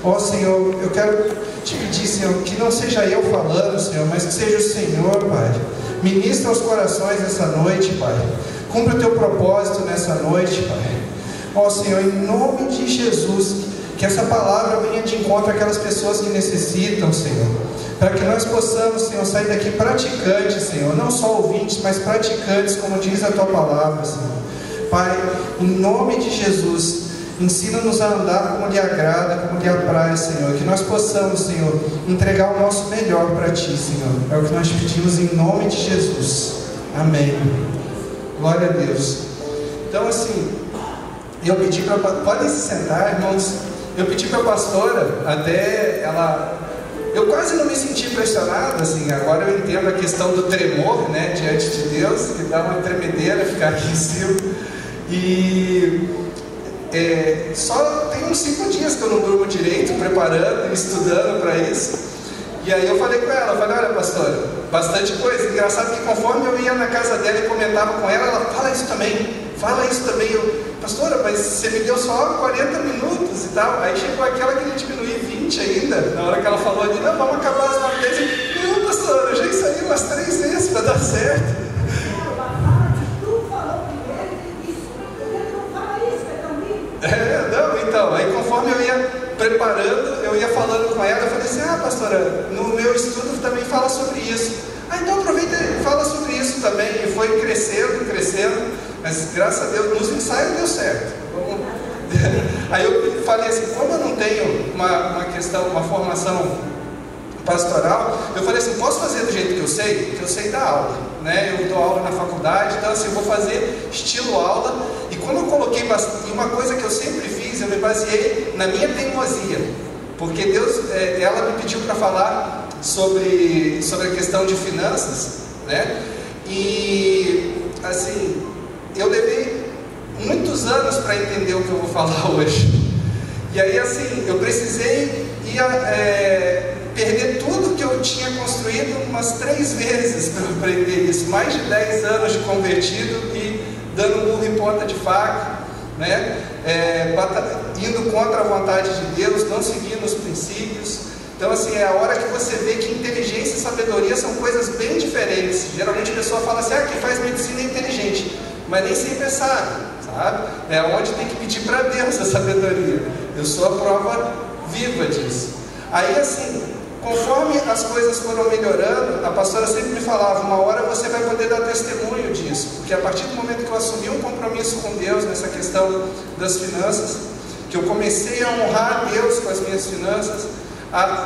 Ó Senhor, eu quero te pedir, Senhor, que não seja eu falando, Senhor, mas que seja o Senhor, Pai. Ministra aos corações essa noite, Pai. Cumpra o teu propósito nessa noite, Pai. Ó Senhor, em nome de Jesus, que essa palavra venha de encontro àquelas pessoas que necessitam, Senhor. Para que nós possamos, Senhor, sair daqui praticantes, Senhor. Não só ouvintes, mas praticantes, como diz a tua palavra, Senhor. Pai, em nome de Jesus, ensina-nos a andar como lhe agrada, como lhe apraz, Senhor. Que nós possamos, Senhor, entregar o nosso melhor para ti, Senhor. É o que nós pedimos em nome de Jesus. Amém. Glória a Deus. Então, assim, eu pedi para... Podem se sentar, irmãos. Eu pedi para a pastora, até ela... Eu quase não me senti pressionado, assim. Agora eu entendo a questão do tremor, né, diante de Deus, que dá uma tremedeira ficar aqui em cima. E só tem uns 5 dias que eu não durmo direito, preparando, estudando para isso. E aí eu falei com ela, olha pastora, bastante coisa. Engraçado que conforme eu ia na casa dela e comentava com ela, ela fala isso também. Eu, pastora, mas você me deu só 40 minutos e tal. Aí chegou aquela que ele diminuiu 20 ainda. Na hora que ela falou ali, não, vamos acabar as 9 vezes. Não, pastora, eu já ensaiei umas 3 vezes para dar certo. Não, então, aí conforme eu ia preparando, eu ia falando com ela, eu falei assim, pastora, no meu estudo também fala sobre isso. Então aproveita e fala sobre isso também. E foi crescendo, mas graças a Deus, nos ensaios deu certo. Aí eu falei assim, como eu não tenho uma formação pastoral, eu falei assim, posso fazer do jeito que eu sei dar aula, né? Eu dou aula na faculdade, então assim, eu vou fazer estilo aula. E como eu coloquei uma coisa que eu sempre fiz, eu me baseei na minha teimosia, porque Deus, ela me pediu para falar sobre a questão de finanças, né? E assim, eu levei muitos anos para entender o que eu vou falar hoje. E aí assim, eu precisei perder tudo que eu tinha construído umas 3 vezes para aprender isso. Mais de 10 anos de convertido e dando burro em ponta de faca, né? Indo contra a vontade de Deus, não seguindo os princípios. Então assim, é a hora que você vê que inteligência e sabedoria são coisas bem diferentes. Geralmente a pessoa fala assim, quem faz medicina é inteligente, mas nem sempre sabe. É onde tem que pedir para Deus a sabedoria. Eu sou a prova viva disso. Aí assim, conforme as coisas foram melhorando, a pastora sempre me falava, uma hora você vai poder dar testemunho disso, porque a partir do momento que eu assumi um compromisso com Deus nessa questão das finanças, que eu comecei a honrar a Deus com as minhas finanças,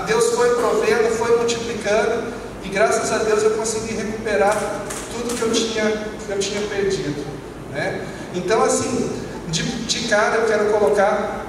Deus foi provendo, foi multiplicando, e graças a Deus eu consegui recuperar tudo que eu tinha perdido, né? Então assim, de cara eu quero colocar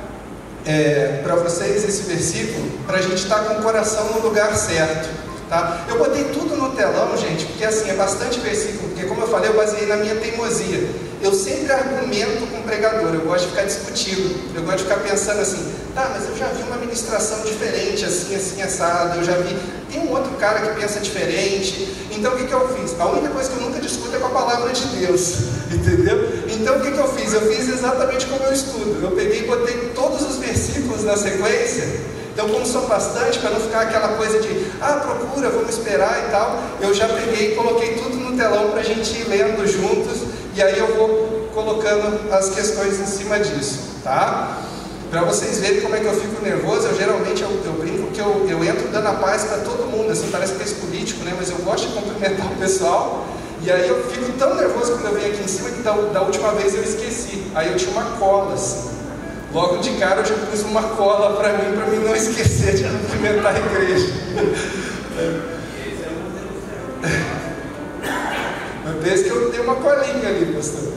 para vocês esse versículo, para a gente estar com o coração no lugar certo, tá? Eu botei tudo no telão, gente, porque assim, é bastante versículo, porque como eu falei, eu baseei na minha teimosia. Eu sempre argumento com o pregador, eu gosto de ficar discutindo, eu gosto de ficar pensando assim, mas eu já vi uma ministração diferente, assim, assado, eu já vi, tem um outro cara que pensa diferente. Então o que eu fiz? A única coisa que eu nunca discuto é com a palavra de Deus, entendeu? Então o que eu fiz? Eu fiz exatamente como eu estudo, eu peguei e botei todos os versículos na sequência. Então, como são bastante, para não ficar aquela coisa de procura, vamos esperar e tal, eu já peguei e coloquei tudo no telão para a gente ir lendo juntos, e aí eu vou colocando as questões em cima disso, tá? Para vocês verem como é que eu fico nervoso, geralmente eu brinco que eu entro dando a paz para todo mundo, assim, parece que é político, né? Mas eu gosto de cumprimentar o pessoal, e aí eu fico tão nervoso quando eu venho aqui em cima que da última vez eu esqueci, aí eu tinha uma cola, assim. Logo de cara eu já pus uma cola para mim não esquecer de cumprimentar a igreja. Desde que eu dei uma colinha ali, pastor.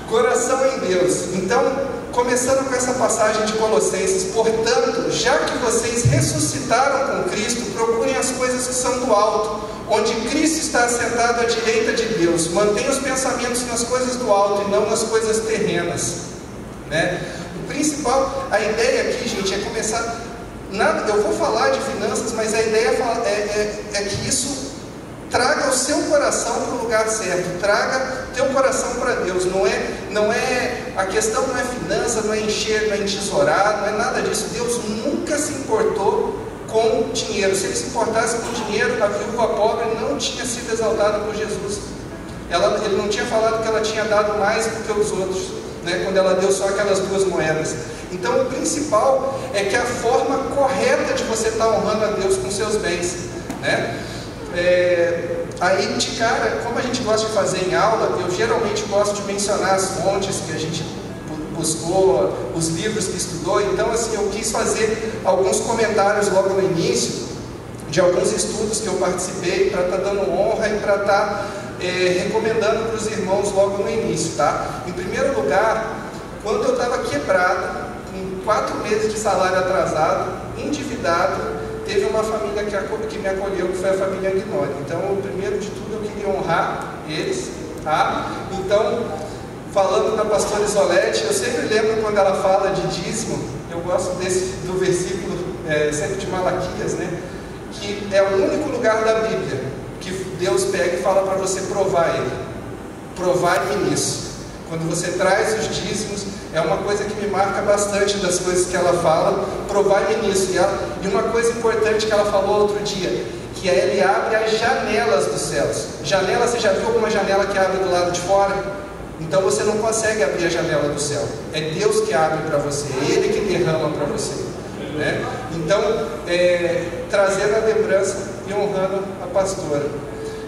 Coração em Deus. Então, começando com essa passagem de Colossenses, portanto, já que vocês ressuscitaram com Cristo, procurem as coisas que são do alto, onde Cristo está assentado à direita de Deus. Mantenha os pensamentos nas coisas do alto e não nas coisas terrenas, né? Principal, a ideia aqui, gente, é começar. Eu vou falar de finanças, mas a ideia é que isso traga o seu coração para o lugar certo, traga teu coração para Deus. Não é a questão não é finança, não é encher, não é entesourar, não é nada disso. Deus nunca se importou com dinheiro. Se ele se importasse com dinheiro, a viúva pobre não tinha sido exaltada por Jesus. Ele não tinha falado que ela tinha dado mais do que os outros, né, quando ela deu só aquelas 2 moedas. Então o principal é que a forma correta de você estar honrando a Deus com seus bens, né? Aí de cara, como a gente gosta de fazer em aula, eu geralmente gosto de mencionar as fontes que a gente buscou, os livros que estudou. Então assim, eu quis fazer alguns comentários logo no início de alguns estudos que eu participei, para estar dando honra e para estar recomendando para os irmãos logo no início, tá? Em primeiro lugar, quando eu estava quebrado, com 4 meses de salário atrasado, endividado, teve uma família que me acolheu, que foi a família Aguinori. Então, primeiro de tudo, eu queria honrar eles, tá? Então, falando da pastora Isolete, eu sempre lembro quando ela fala de dízimo, eu gosto do versículo, sempre de Malaquias, né? Que é o único lugar da Bíblia que Deus pega e fala para você provar Ele. Provai-me nisso. Quando você traz os dízimos, é uma coisa que me marca bastante das coisas que ela fala, provai-me nisso. E uma coisa importante que ela falou outro dia, que Ele abre as janelas dos céus. Janela, você já viu alguma janela que abre do lado de fora? Então você não consegue abrir a janela do céu. É Deus que abre para você, é Ele que derrama para você, né? Então, trazendo a lembrança e honrando a pastora,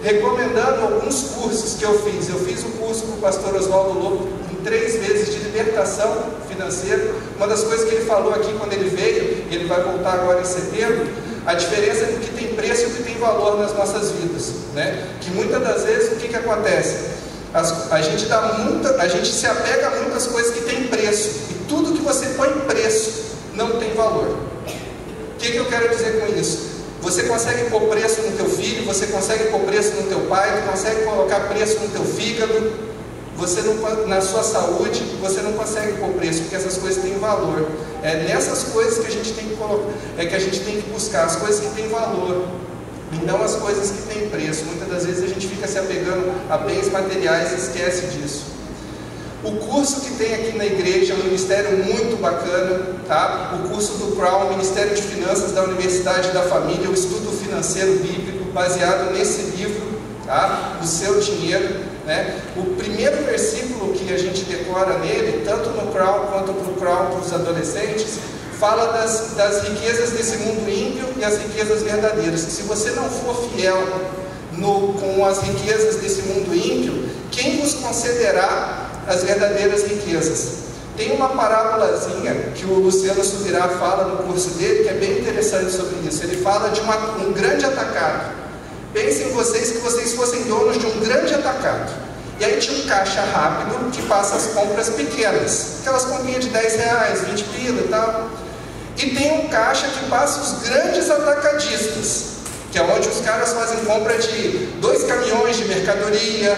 recomendando alguns cursos que eu fiz. Eu fiz um curso com o pastor Oswaldo Lobo em 3 vezes de libertação financeira. Uma das coisas que ele falou aqui quando ele veio, ele vai voltar agora em setembro, a diferença do que tem preço e o que tem valor nas nossas vidas, né? Que muitas das vezes o que acontece? A gente se apega a muitas coisas que tem preço, e tudo que você põe preço não tem valor. O que eu quero dizer com isso? Você consegue pôr preço no teu filho, você consegue pôr preço no teu pai, você consegue colocar preço no teu fígado, na sua saúde, você não consegue pôr preço, porque essas coisas têm valor. É nessas coisas que a gente tem que colocar, que a gente tem que buscar as coisas que têm valor, e não as coisas que têm preço. Muitas das vezes a gente fica se apegando a bens materiais e esquece disso. O curso que tem aqui na igreja é um ministério muito bacana, tá? O curso do Crown, Ministério de Finanças da Universidade da Família, o estudo financeiro bíblico, baseado nesse livro, tá? O Seu Dinheiro, né? O primeiro versículo que a gente decora nele, tanto no Crown quanto para o Crown para os adolescentes, fala das riquezas desse mundo ímpio e as riquezas verdadeiras. Se você não for fiel com as riquezas desse mundo ímpio, quem vos concederá as verdadeiras riquezas? Tem uma parábolazinha que o Luciano Subirá fala no curso dele, que é bem interessante sobre isso. Ele fala de um grande atacado. Pensem vocês que vocês fossem donos de um grande atacado, e aí tinha um caixa rápido que passa as compras pequenas, aquelas comprinhas de 10 reais, 20 pila e tal. E tem um caixa que passa os grandes atacadistas, que é onde os caras fazem compra de 2 caminhões de mercadoria,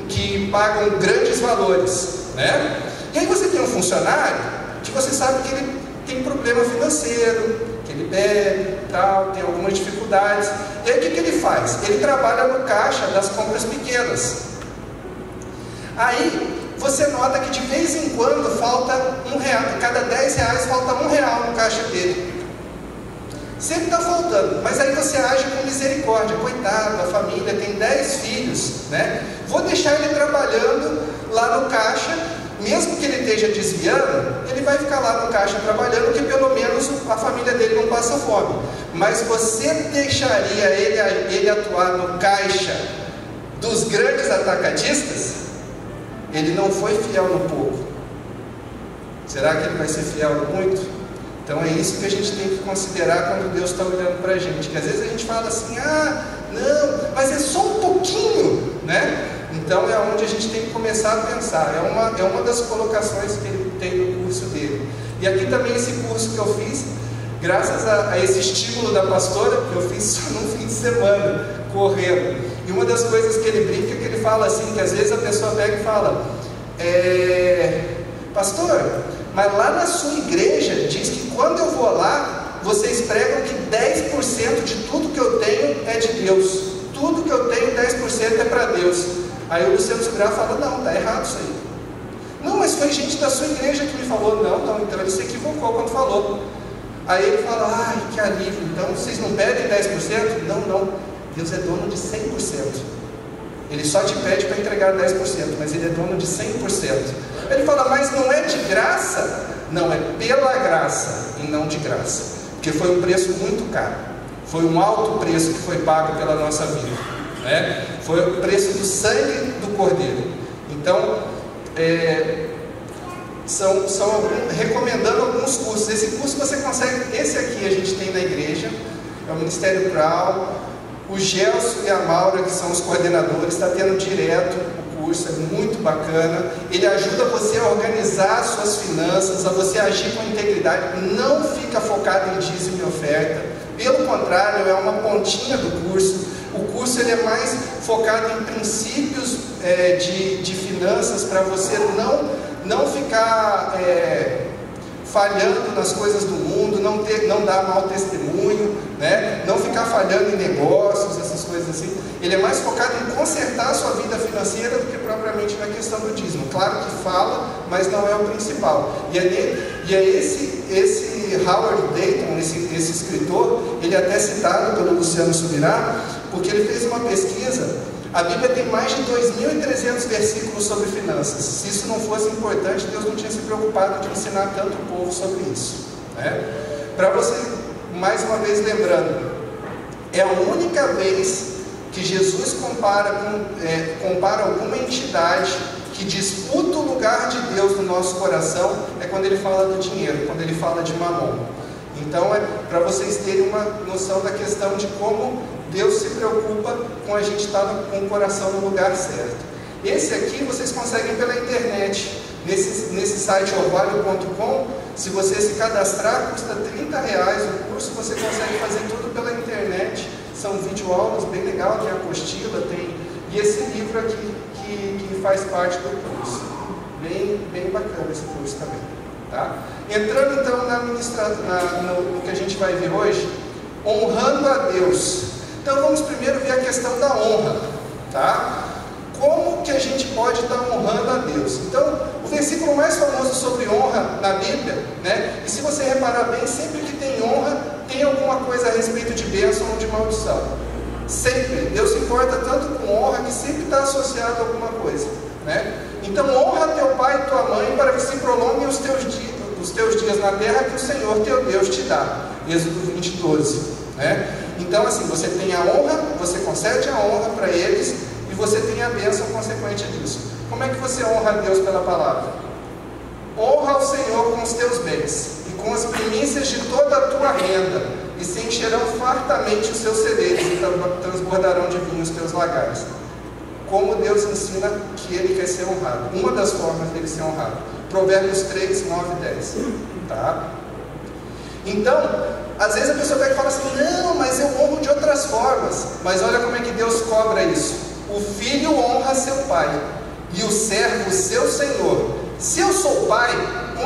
que pagam grandes valores, né? E aí você tem um funcionário que você sabe que ele tem problema financeiro, que ele bebe, tal, tem algumas dificuldades. E aí o que ele faz? Ele trabalha no caixa das compras pequenas. Aí você nota que de vez em quando falta R$1, cada 10 reais falta R$1 no caixa dele. Sempre está faltando, mas aí você age com misericórdia. Coitado, a família tem 10 filhos, né? Vou deixar ele trabalhando lá no caixa, mesmo que ele esteja desviando, ele vai ficar lá no caixa trabalhando, que pelo menos a família dele não passa fome. Mas você deixaria ele atuar no caixa dos grandes atacadistas? Ele não foi fiel no pouco. Será que ele vai ser fiel no muito? Então é isso que a gente tem que considerar quando Deus está olhando para a gente. Que às vezes a gente fala assim, não, mas é só um pouquinho, né? Então é onde a gente tem que começar a pensar. É uma das colocações que ele tem no curso dele. E aqui também esse curso que eu fiz, graças a esse estímulo da pastora, que eu fiz só num fim de semana, correndo. E uma das coisas que ele brinca, que ele fala assim, que às vezes a pessoa pega e fala, pastor, mas lá na sua igreja diz que quando eu vou lá, vocês pregam que 10% de tudo que eu tenho é de Deus. Tudo que eu tenho, 10% é para Deus. Aí o Luciano Subirá fala, não, está errado isso aí. Não, mas foi gente da sua igreja que me falou. Não, então ele se equivocou quando falou. Aí ele fala, ai, que alívio, então vocês não pedem 10%? Não, Deus é dono de 100%. Ele só te pede para entregar 10%, mas ele é dono de 100%. Ele fala, mas não é de graça? Não, é pela graça e não de graça, porque foi um preço muito caro, foi um alto preço que foi pago pela nossa vida, né? Foi o preço do sangue do Cordeiro. Então, recomendando alguns cursos. Esse curso você consegue, esse aqui a gente tem na igreja, é o Ministério Crown. O Gelson e a Maura, que são os coordenadores, está tendo direto o curso, é muito bacana. Ele ajuda você a organizar suas finanças, a você agir com integridade, não fica focado em dízimo e oferta, pelo contrário, é uma pontinha do curso. O curso ele é mais focado em princípios de finanças, para você não ficar falhando nas coisas do mundo, não dar mau testemunho, né? Não ficar falhando em negócios, essas coisas assim. Ele é mais focado em consertar a sua vida financeira do que propriamente na questão do dízimo. Claro que fala, mas não é o principal. E é esse Howard Dayton, esse escritor, ele é até citado pelo Luciano Subirá, porque ele fez uma pesquisa. A Bíblia tem mais de 2.300 versículos sobre finanças. Se isso não fosse importante, Deus não tinha se preocupado de ensinar tanto o povo sobre isso, né? Para você, mais uma vez lembrando, é a única vez que Jesus compara alguma entidade que disputa o lugar de Deus no nosso coração, é quando ele fala do dinheiro, quando ele fala de mamon. Então, para vocês terem uma noção da questão de como Deus se preocupa com a gente estar com o coração no lugar certo. Esse aqui vocês conseguem pela internet, nesse site orvalho.com. Se você se cadastrar, custa R$30 o curso, você consegue fazer tudo pela internet. São videoaulas bem legal, tem apostila, e esse livro aqui que faz parte do curso. Bem bacana esse curso também, tá? Entrando então no que a gente vai ver hoje, honrando a Deus. Então vamos primeiro ver a questão da honra, tá? Como que a gente pode estar honrando a Deus? Então, o versículo mais famoso sobre honra na Bíblia, né? E se você reparar bem, sempre que tem honra, tem alguma coisa a respeito de bênção ou de maldição. Sempre. Deus se importa tanto com honra que sempre está associado a alguma coisa, né? Então, honra teu pai e tua mãe para que se prolonguem os teus dias na terra que o Senhor teu Deus te dá. Êxodo 20:12, né? Então, assim, você tem a honra, você concede a honra para eles e você tem a bênção consequente disso. Como é que você honra a Deus pela palavra? Honra ao Senhor com os teus bens e com as primícias de toda a tua renda, e se encherão fartamente os seus celeiros e transbordarão de vinho os teus lagares. Como Deus ensina que Ele quer ser honrado. Uma das formas dele ser honrado. Provérbios 3, 9 e 10. Tá? Então, às vezes a pessoa pega e fala assim, não, mas eu honro de outras formas. Mas olha como é que Deus cobra isso. O filho honra seu pai, e o servo seu senhor. Se eu sou pai,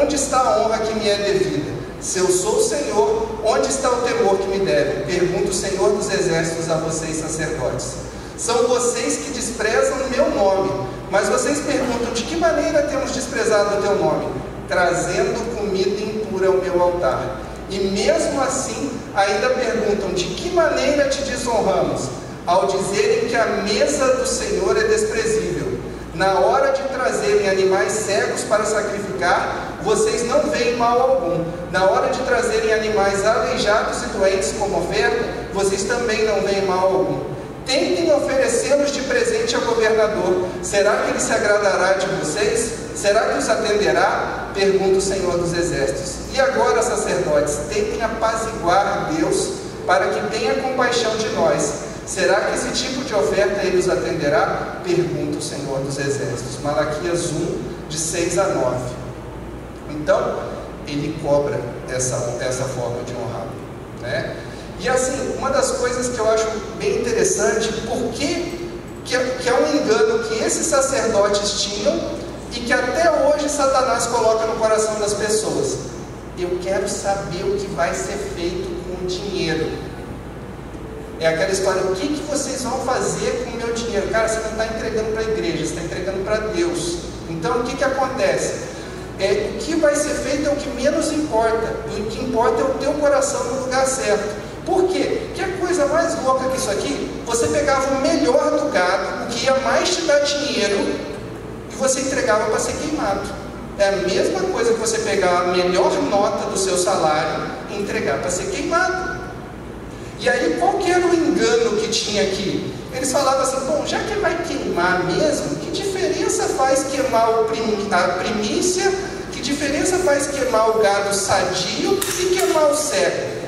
onde está a honra que me é devida? Se eu sou senhor, onde está o temor que me deve? Pergunta o Senhor dos Exércitos a vocês, sacerdotes. São vocês que desprezam o meu nome. Mas vocês perguntam, de que maneira temos desprezado o teu nome? Trazendo comida impura ao meu altar. E mesmo assim, ainda perguntam, de que maneira te desonramos? Ao dizerem que a mesa do Senhor é desprezível. Na hora de trazerem animais cegos para sacrificar, vocês não veem mal algum. Na hora de trazerem animais aleijados e doentes como oferta, vocês também não veem mal algum. Tentem oferecê-los de presente ao governador. Será que ele se agradará de vocês? Será que os atenderá? Pergunta o Senhor dos Exércitos. E agora, sacerdotes, tentem apaziguar Deus para que tenha compaixão de nós. Será que esse tipo de oferta ele os atenderá? Pergunta o Senhor dos Exércitos. Malaquias 1, de 6 a 9. Então, ele cobra essa forma de honrar, né? E assim, uma das coisas que eu acho bem interessante, porque que é um engano que esses sacerdotes tinham e que até hoje Satanás coloca no coração das pessoas. Eu quero saber o que vai ser feito com o dinheiro. É aquela história, o que vocês vão fazer com o meu dinheiro? Cara, você não está entregando para a igreja, você está entregando para Deus. Então, o que acontece? O que vai ser feito é o que menos importa. O que importa é o teu coração no lugar certo. Por quê? Que a coisa mais louca que isso aqui, você pegava o melhor do gado, o que ia mais te dar dinheiro, e você entregava para ser queimado. É a mesma coisa que você pegar a melhor nota do seu salário e entregar para ser queimado. E aí, qual que era o engano que tinha aqui? Eles falavam assim, bom, já que vai queimar mesmo, que diferença faz queimar a primícia? Que diferença faz queimar o gado sadio e queimar o cego?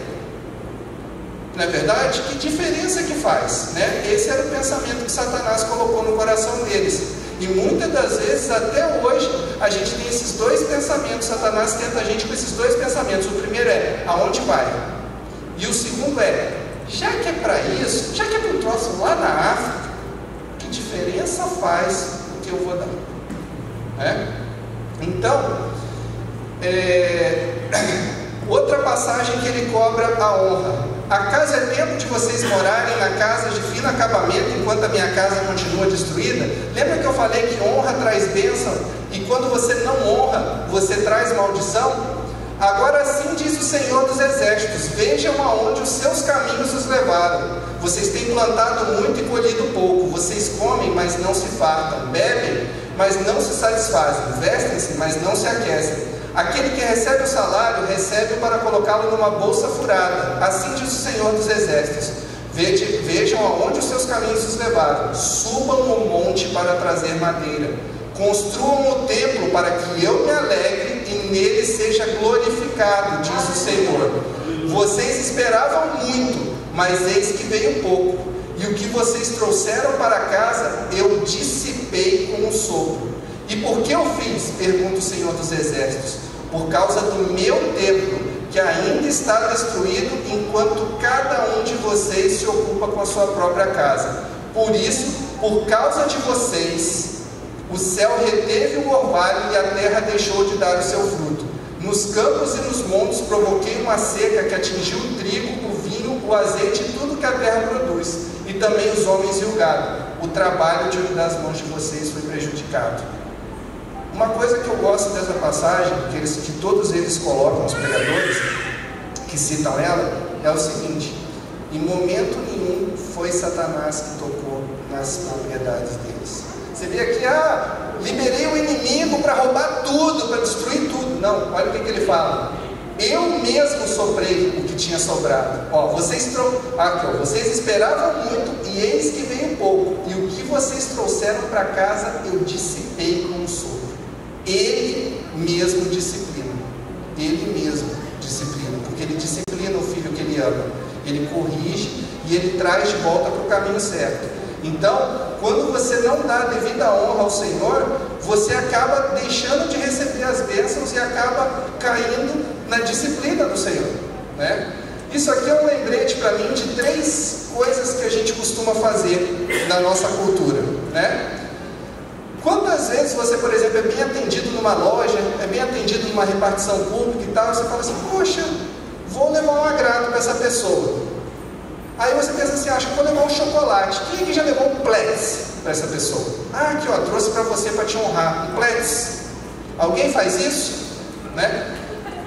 Não é verdade? Que diferença que faz? Né? Esse era o pensamento que Satanás colocou no coração deles. E muitas das vezes, até hoje, a gente tem esses dois pensamentos. Satanás tenta a gente com esses dois pensamentos. O primeiro é, aonde vai? E o segundo é, já que é para isso, já que é para um troço lá na África, que diferença faz o que eu vou dar? Então, outra passagem que ele cobra a honra. Acaso é tempo de vocês morarem na casa de fino acabamento, enquanto a minha casa continua destruída? Lembra que eu falei que honra traz bênção, e quando você não honra, você traz maldição? Agora sim diz o Senhor dos Exércitos, vejam aonde os seus caminhos os levaram. Vocês têm plantado muito e colhido pouco, vocês comem, mas não se fartam, bebem, mas não se satisfazem, vestem-se, mas não se aquecem. Aquele que recebe o salário, recebe para colocá-lo numa bolsa furada. Assim diz o Senhor dos Exércitos, vejam aonde os seus caminhos os levaram. Subam o monte para trazer madeira. Construam o templo para que eu me alegre e nele seja glorificado, diz o Senhor. Vocês esperavam muito, mas eis que veio pouco. E o que vocês trouxeram para casa, eu dissipei com um sopro. E por que eu fiz? Pergunta o Senhor dos Exércitos. Por causa do meu templo, que ainda está destruído, enquanto cada um de vocês se ocupa com a sua própria casa. Por isso, por causa de vocês, o céu reteve o orvalho e a terra deixou de dar o seu fruto. Nos campos e nos montes provoquei uma seca que atingiu o trigo, o vinho, o azeite e tudo que a terra produz, e também os homens e o gado. O trabalho das mãos de vocês foi prejudicado. Uma coisa que eu gosto dessa passagem, que todos eles colocam, os pregadores, que citam ela, é o seguinte: em momento nenhum foi Satanás que tocou nas propriedades deles. Você vê aqui, liberei o inimigo para roubar tudo, para destruir tudo. Não, olha o que ele fala. Eu mesmo soprei o que tinha sobrado. Vocês esperavam muito e eis que veio pouco. E o que vocês trouxeram para casa, eu dissipei com um sopro. Ele mesmo disciplina. Ele mesmo disciplina. Porque ele disciplina o filho que ele ama. Ele corrige e ele traz de volta para o caminho certo. Então, quando você não dá a devida honra ao Senhor, você acaba deixando de receber as bênçãos e acaba caindo na disciplina do Senhor, né? Isso aqui é um lembrete para mim de 3 coisas que a gente costuma fazer na nossa cultura, né? Quantas vezes você, por exemplo, é bem atendido numa loja, é bem atendido numa repartição pública e tal, e você fala assim, poxa, vou levar um agrado para essa pessoa. Aí você pensa assim, acho que vou levar um chocolate. Quem aqui já levou um Pletz para essa pessoa? Aqui ó, trouxe para você para te honrar, um Pletz. Alguém faz isso? Né?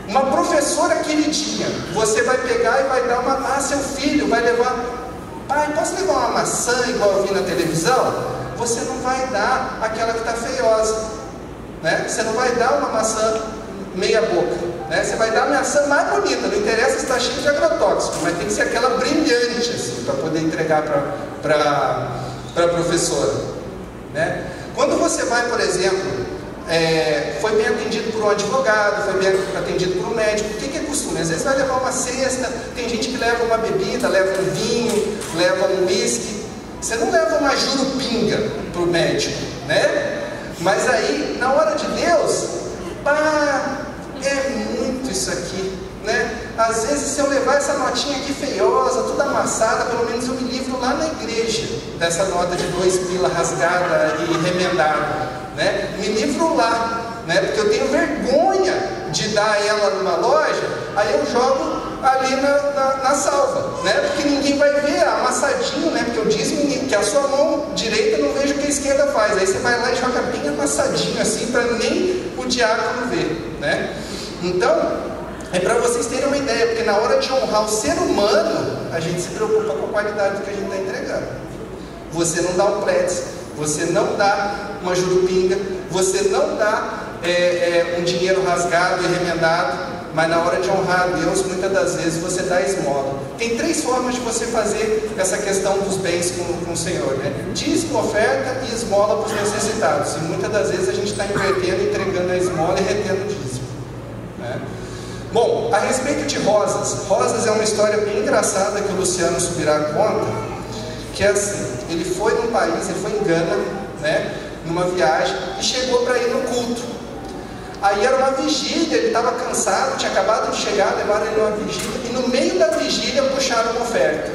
Uma professora queridinha, você vai pegar e vai dar seu filho vai levar, pai, posso levar uma maçã igual eu vi na televisão? Você não vai dar aquela que está feiosa, né? Você não vai dar uma maçã meia boca, né? Você vai dar a maçã mais bonita, não interessa se está cheio de agrotóxico, mas tem que ser aquela brilhante assim, para poder entregar para a professora, né? Quando você vai, por exemplo, foi bem atendido por um advogado, foi bem atendido por um médico, o que é costume? Às vezes vai levar uma cesta, tem gente que leva uma bebida, leva um vinho, leva um uísque. Você não leva uma jurupinga para o médico, né? Mas aí, na hora de Deus, é muito isso aqui, né? Às vezes, se eu levar essa notinha aqui feiosa, toda amassada, pelo menos eu me livro lá na igreja dessa nota de 2 pila rasgada e remendada, né? Me livro lá, né? Porque eu tenho vergonha de dar ela numa loja, aí eu jogo ali na salva, né? Porque ninguém vai ver amassadinho, né? Porque eu disse que a sua mão direita não veja o que a esquerda faz. Aí você vai lá e joga bem amassadinho assim, para nem o o diácono vê, né? Então, é para vocês terem uma ideia, porque na hora de honrar o ser humano, a gente se preocupa com a qualidade do que a gente está entregando. Você não dá um pledge, você não dá uma jurupinga, você não dá um dinheiro rasgado e remendado, mas na hora de honrar a Deus, muitas das vezes você dá esmola. Tem 3 formas de você fazer essa questão dos bens com o Senhor, né? Dízimo, oferta e esmola para os necessitados. E muitas das vezes a gente está invertendo, entregando a esmola e retendo o dízimo, né? Bom, a respeito de Rosas é uma história bem engraçada que o Luciano Subirá conta, que é assim, ele foi num país, ele foi em Gana, né, numa viagem, e chegou para ir no culto. Aí era uma vigília, ele estava cansado, tinha acabado de chegar, levaram ele numa vigília, e no meio da vigília puxaram uma oferta.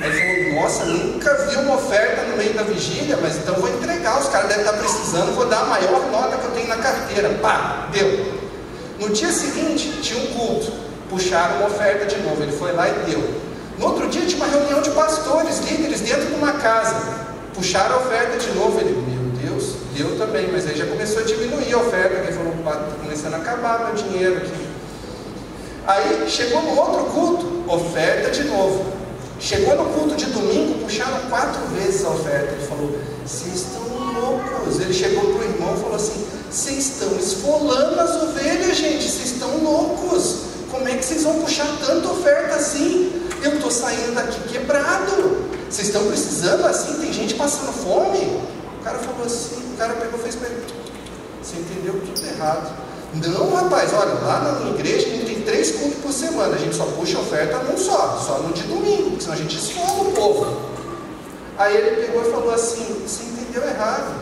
Aí ele falou, nossa, nunca vi uma oferta no meio da vigília, mas então vou entregar, os caras devem estar precisando, vou dar a maior nota que eu tenho na carteira. Pá, deu. No dia seguinte, tinha um culto, puxaram uma oferta de novo, ele foi lá e deu. No outro dia, tinha uma reunião de pastores, líderes, dentro de uma casa, puxaram a oferta de novo, ele, meu Deus, deu também, mas aí já começou a diminuir a oferta, ele falou, está começando a acabar meu dinheiro aqui. Aí, chegou no outro culto, oferta de novo. Chegou no culto de domingo, puxaram 4 vezes a oferta, ele falou, vocês estão loucos. Ele chegou para o irmão e falou assim, vocês estão esfolando as ovelhas, gente, vocês estão loucos, como é que vocês vão puxar tanta oferta assim? Eu estou saindo daqui quebrado, vocês estão precisando assim, tem gente passando fome. O cara falou assim, o cara pegou e fez para ele, você entendeu tudo errado. Não, rapaz, olha, lá na minha igreja a gente tem 3 cultos por semana, a gente só puxa oferta num só no de domingo, porque senão a gente esfola o povo. Aí ele pegou e falou assim, você entendeu errado.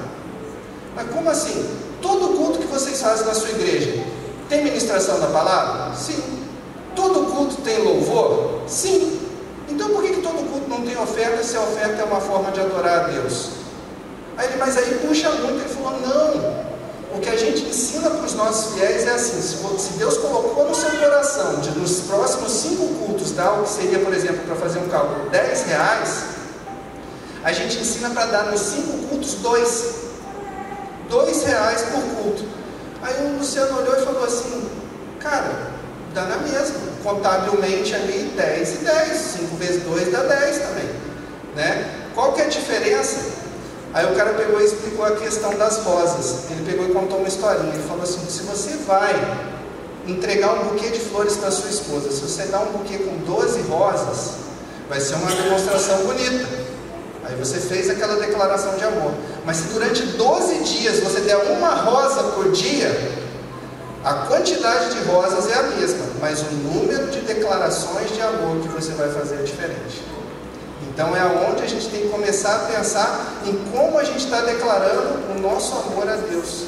Mas como assim? Todo culto que vocês fazem na sua igreja tem ministração da palavra? Sim. Todo culto tem louvor? Sim. Então por que todo culto não tem oferta, se a oferta é uma forma de adorar a Deus? Aí ele, mas aí puxa muito. Ele falou, não, o que a gente ensina para os nossos fiéis é assim, se Deus colocou no seu coração de nos próximos 5 cultos dar o que seria, por exemplo, para fazer um cálculo, R$10, a gente ensina para dar nos 5 cultos R$2 por culto. Aí o Luciano olhou e falou assim, cara, dá na mesma, contabilmente ali 10 e 10, 5 vezes 2 dá 10 também, né? Qual que é a diferença? Aí o cara pegou e explicou a questão das rosas. Ele pegou e contou uma historinha. Ele falou assim, se você vai entregar um buquê de flores para sua esposa, se você dá um buquê com 12 rosas, vai ser uma demonstração bonita. Aí você fez aquela declaração de amor. Mas se durante 12 dias você der uma rosa por dia, a quantidade de rosas é a mesma, mas o número de declarações de amor que você vai fazer é diferente. Então é onde a gente tem que começar a pensar em como a gente está declarando o nosso amor a Deus.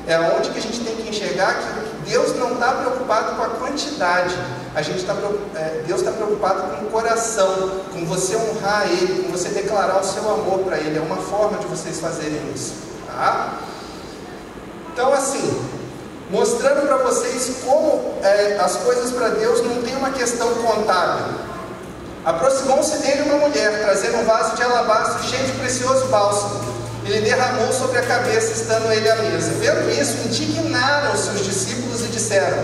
É onde que a gente tem que enxergar que Deus não está preocupado com a quantidade. Deus está preocupado com o coração, com você honrar Ele, com você declarar o seu amor para Ele. É uma forma de vocês fazerem isso, tá? Então assim, mostrando para vocês como as coisas para Deus não tem uma questão contábil. Aproximou-se dele uma mulher, trazendo um vaso de alabastro cheio de precioso bálsamo. Ele derramou sobre a cabeça, estando ele à mesa. Vendo isso, indignaram-se os discípulos e disseram,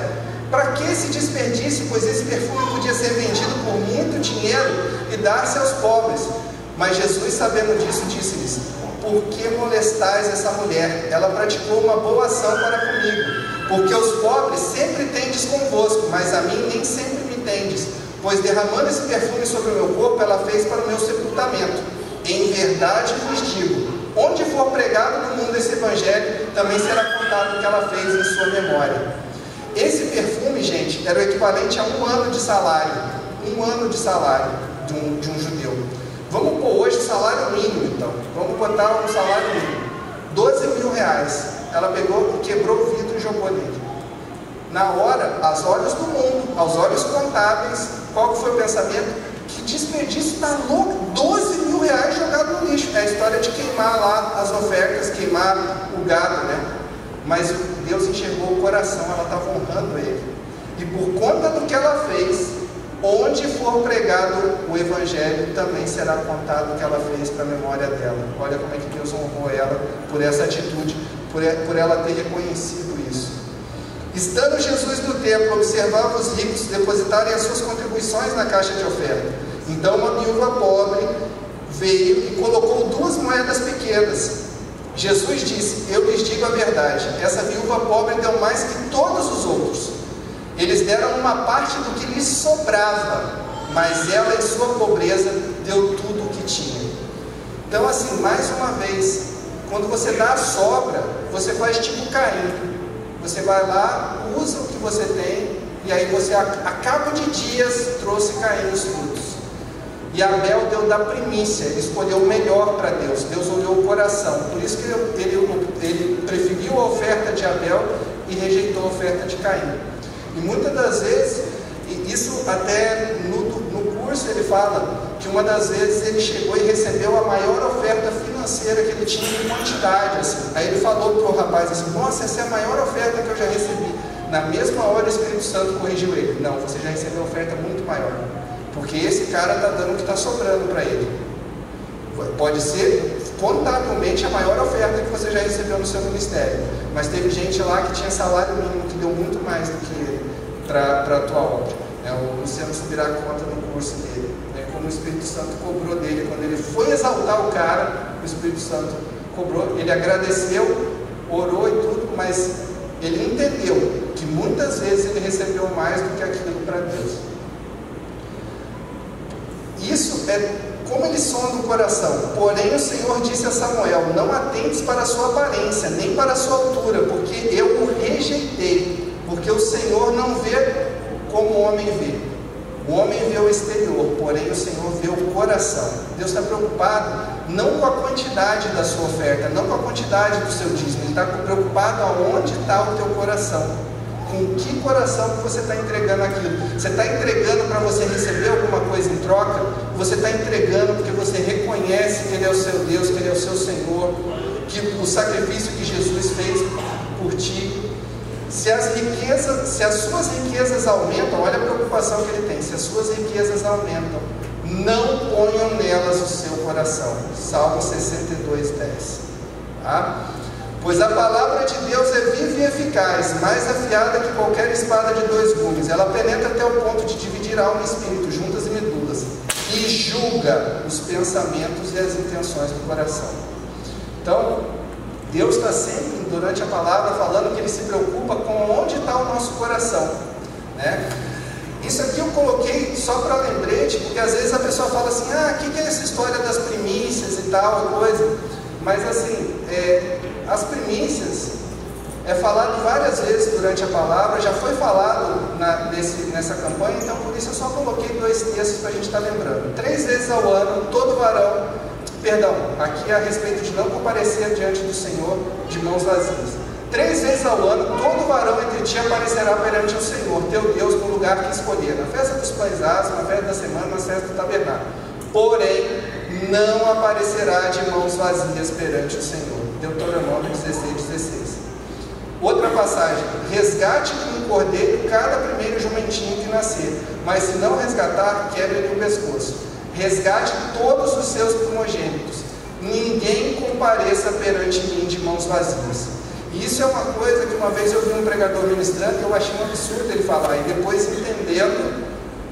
para que esse desperdício, pois esse perfume podia ser vendido por muito dinheiro e dar-se aos pobres. Mas Jesus, sabendo disso, disse-lhes, por que molestais essa mulher? Ela praticou uma boa ação para comigo, porque os pobres sempre tendes convosco, mas a mim nem sempre me tendes. Pois derramando esse perfume sobre o meu corpo, ela fez para o meu sepultamento. Em verdade vos digo, onde for pregado no mundo esse evangelho, também será contado o que ela fez em sua memória. Esse perfume, gente, era o equivalente a 1 ano de salário. 1 ano de salário de um judeu. Vamos pôr hoje o salário mínimo, então. Vamos botar um salário mínimo. R$12.000. Ela pegou, quebrou o vidro e jogou nele. Na hora, aos olhos do mundo, aos olhos contábeis, qual que foi o pensamento? Que desperdício, está louco, R$12.000 jogado no lixo. É a história de queimar lá as ofertas, queimar o gado, né? Mas Deus enxergou o coração, ela estava honrando ele. E por conta do que ela fez, onde for pregado o evangelho, também será contado o que ela fez para a memória dela. Olha como é que Deus honrou ela por essa atitude, por ela ter reconhecido isso. Estando Jesus no templo, observava os ricos depositarem as suas contribuições na caixa de oferta. Então uma viúva pobre veio e colocou 2 moedas pequenas. Jesus disse: eu lhes digo a verdade, essa viúva pobre deu mais que todos os outros. Eles deram uma parte do que lhes sobrava, mas ela, em sua pobreza, deu tudo o que tinha. Então, assim, mais uma vez, quando você dá a sobra, você faz tipo Caim. Você vai lá, usa o que você tem, e aí você, a cabo de dias, trouxe Caim os frutos. E Abel deu da primícia, ele escolheu o melhor para Deus. Deus olhou o coração. Por isso que ele preferiu a oferta de Abel e rejeitou a oferta de Caim. E muitas das vezes, isso até no curso ele fala, que uma das vezes ele chegou e recebeu a maior oferta financeira que ele tinha em quantidade. Assim. Aí ele falou para o rapaz assim: nossa, essa é a maior oferta que eu já recebi. Na mesma hora o Espírito Santo corrigiu ele: não, você já recebeu uma oferta muito maior, porque esse cara está dando o que está sobrando para ele. Pode ser contabilmente a maior oferta que você já recebeu no seu ministério, mas teve gente lá que tinha salário mínimo que deu muito mais do que ele para a tua obra. O Luciano subirá conta no curso dele, como o Espírito Santo cobrou dele. Quando ele foi exaltar o cara, o Espírito Santo cobrou. Ele agradeceu, orou e tudo, mas ele entendeu que muitas vezes ele recebeu mais do que aquilo para Deus. Isso é como ele sonda o coração. Porém o Senhor disse a Samuel: não atentes para a sua aparência, nem para a sua altura, porque eu o rejeitei. Porque o Senhor não vê como o homem vê. O homem vê o exterior, porém o Senhor vê o coração. Deus está preocupado não com a quantidade da sua oferta, não com a quantidade do seu dízimo. Ele está preocupado aonde está o teu coração. Com que coração que você está entregando aquilo? Você está entregando para você receber alguma coisa em troca? Você está entregando porque você reconhece que Ele é o seu Deus, que Ele é o seu Senhor, que o sacrifício que Jesus fez por ti. Se as suas riquezas aumentam, olha a preocupação que ele tem: se as suas riquezas aumentam, não ponham nelas o seu coração. Salmo 62, 10. Tá? Pois a palavra de Deus é viva e eficaz, mais afiada que qualquer espada de 2 gumes. Ela penetra até o ponto de dividir alma e espírito, juntas e medulas, e julga os pensamentos e as intenções do coração. Então, Deus está sempre, durante a palavra, falando que Ele se preocupa com onde está o nosso coração, né? Isso aqui eu coloquei só para lembrete, porque às vezes a pessoa fala assim: o que é essa história das primícias e tal, coisa. Mas assim, as primícias é falado várias vezes durante a palavra, já foi falado nessa campanha, então por isso eu só coloquei 2 textos para a gente estar lembrando. 3 vezes ao ano, todo varão, aqui é a respeito de não comparecer diante do Senhor de mãos vazias. 3 vezes ao ano, todo varão entre ti aparecerá perante o Senhor, teu Deus, no lugar que escolher, na festa dos pães asmos, na festa da semana, na festa do tabernáculo. Porém, não aparecerá de mãos vazias perante o Senhor. Deuteronômio 16:16. Outra passagem: resgate com um cordeiro cada primeiro jumentinho que nascer, mas se não resgatar, quebre-lhe o pescoço. Resgate todos os seus primogênitos, ninguém compareça perante mim de mãos vazias. E isso é uma coisa que uma vez eu vi um pregador ministrando e eu achei um absurdo ele falar, e depois entendendo,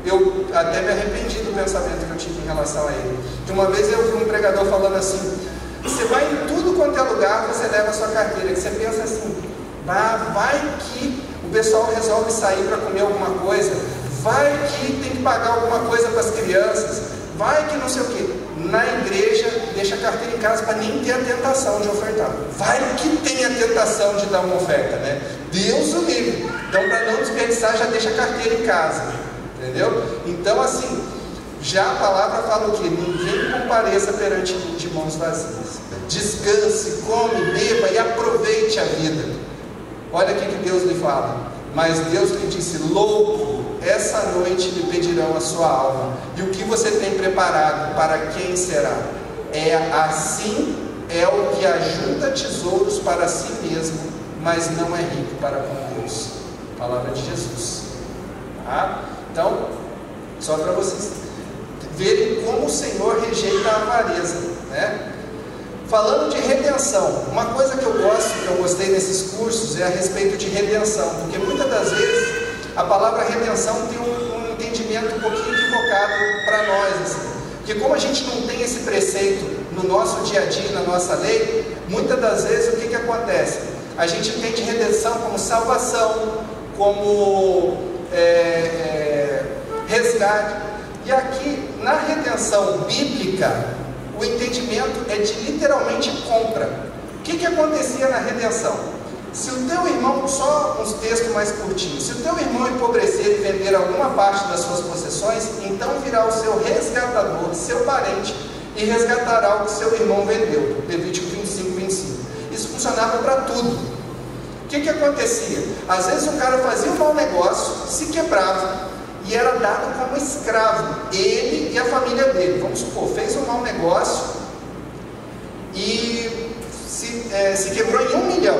eu até me arrependi do pensamento que eu tive em relação a ele. Que uma vez eu vi um pregador falando assim: você vai em tudo quanto é lugar, você leva a sua carteira, que você pensa assim: vai que o pessoal resolve sair para comer alguma coisa, vai que tem que pagar alguma coisa para as crianças, vai que não sei o que. Na igreja, deixa a carteira em casa para nem ter a tentação de ofertar. Vai que tem a tentação de dar uma oferta, né? Deus o livre. Então, para não desperdiçar, já deixa a carteira em casa. Entendeu? Então, assim, já a palavra fala o quê? Ninguém compareça perante mim de mãos vazias. Descanse, come, beba e aproveite a vida. Olha o que Deus lhe fala. Mas Deus lhe disse: louco, essa noite lhe pedirão a sua alma. E o que você tem preparado, para quem será? Assim é o que ajunta tesouros para si mesmo, mas não é rico para com Deus. Palavra de Jesus. Tá? Então, só para vocês verem como o Senhor rejeita a avareza, né? Falando de redenção, uma coisa que eu gostei nesses cursos é a respeito de redenção, porque muitas das vezes a palavra redenção tem um entendimento um pouquinho equivocado para nós, assim. Porque como a gente não tem esse preceito no nosso dia a dia, na nossa lei, muitas das vezes o que acontece? A gente entende redenção como salvação, como resgate. E aqui, na redenção bíblica, o entendimento é de literalmente compra. O que acontecia na redenção? Se o teu irmão, só uns textos mais curtinhos, se o teu irmão empobrecer e vender alguma parte das suas possessões, então virá o seu resgatador, seu parente, e resgatará o que seu irmão vendeu. Levítico 25, 25. Isso funcionava para tudo. O que acontecia? Às vezes o cara fazia um mau negócio, se quebrava, e era dado como escravo, ele e a família dele. Vamos supor, fez um mau negócio e se quebrou em 1 milhão.